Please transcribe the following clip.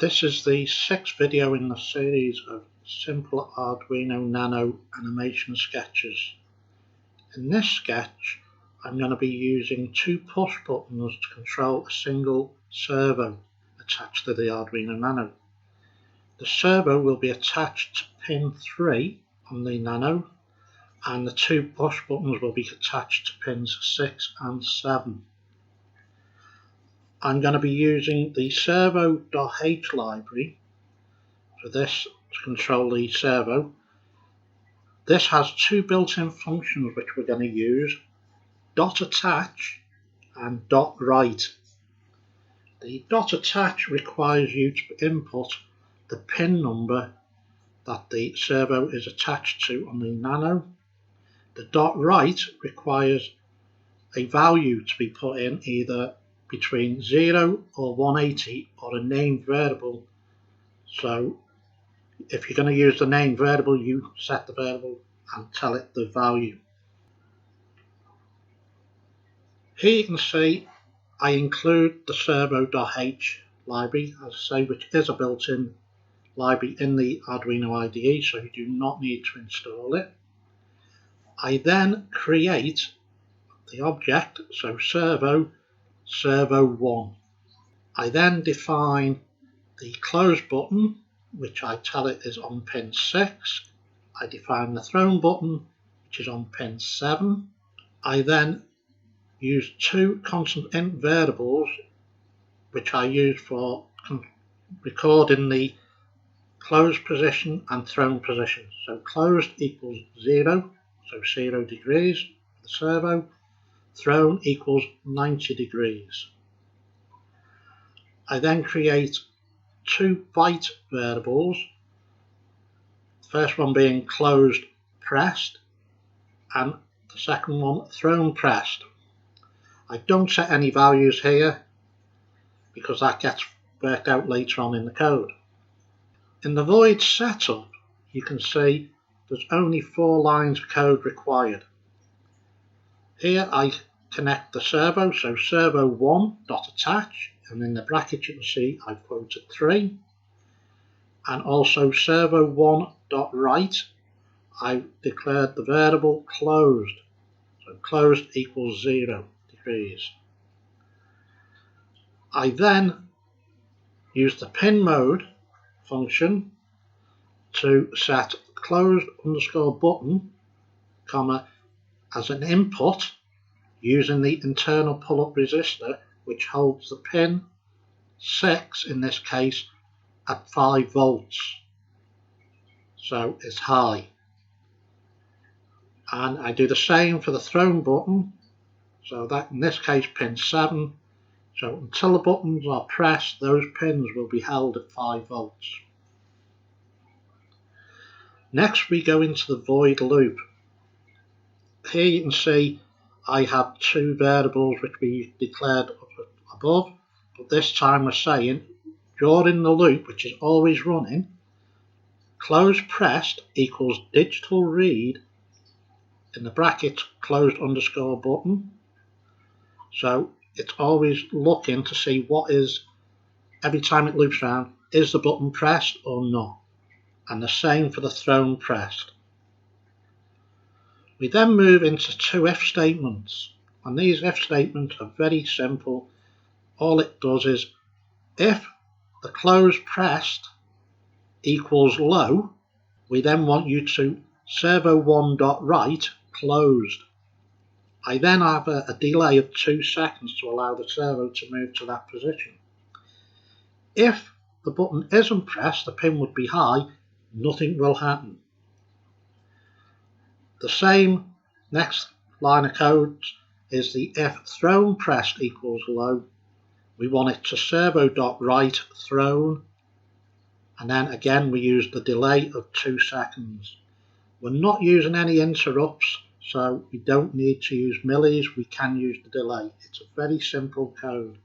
This is the sixth video in the series of simple Arduino Nano animation sketches. In this sketch, I'm going to be using two push buttons to control a single servo attached to the Arduino Nano. The servo will be attached to pin 3 on the Nano, and the two push buttons will be attached to pins 6 and 7. I'm going to be using the servo.h library for this to control the servo. This has two built-in functions which we're going to use, .attach and .write. The .attach requires you to input the pin number that the servo is attached to on the Nano. The .write requires a value to be put in either between 0 or 180 or a named variable. So if you're going to use the named variable, you set the variable and tell it the value. Here you can see I include the servo.h library, as I say, which is a built-in library in the Arduino IDE, so you do not need to install it. I then create the object, so servo1. I then define the close button, which I tell it is on pin 6. I define the thrown button, which is on pin 7. I then use two constant int variables, which I use for recording the closed position and thrown position. So closed equals 0, so 0 degrees for the servo. Thrown equals 90 degrees. I then create two byte variables, the first one being closed pressed and the second one thrown pressed. I don't set any values here because that gets worked out later on in the code. In the void setup, you can see there's only 4 lines of code required. Here I connect the servo, so servo1.attach, and in the bracket you can see I've quoted 3, and also servo1.write. I've declared the variable closed, so closed equals 0 degrees. I then use the pin mode function to set closed underscore button, comma, as an input using the internal pull-up resistor, which holds the pin 6 in this case at 5 volts, so it's high. And I do the same for the thrown button, so that in this case pin 7, so until the buttons are pressed those pins will be held at 5 volts. Next we go into the void loop. Here you can see I have two variables which we declared up above, but this time we're saying during the loop, which is always running, closed pressed equals digital read in the bracket closed underscore button. So it's always looking to see what is, every time it loops around, is the button pressed or not, and the same for the thrown pressed. We then move into two if statements, and these if statements are very simple. All it does is if the closed pressed equals low, we then want you to servo1.write closed. I then have a delay of 2 seconds to allow the servo to move to that position. If the button isn't pressed, the pin would be high, nothing will happen. The same next line of code is the if thrown pressed equals low. We want it to servo.write thrown, and then again we use the delay of 2 seconds. We're not using any interrupts, so we don't need to use millis, we can use the delay. It's a very simple code.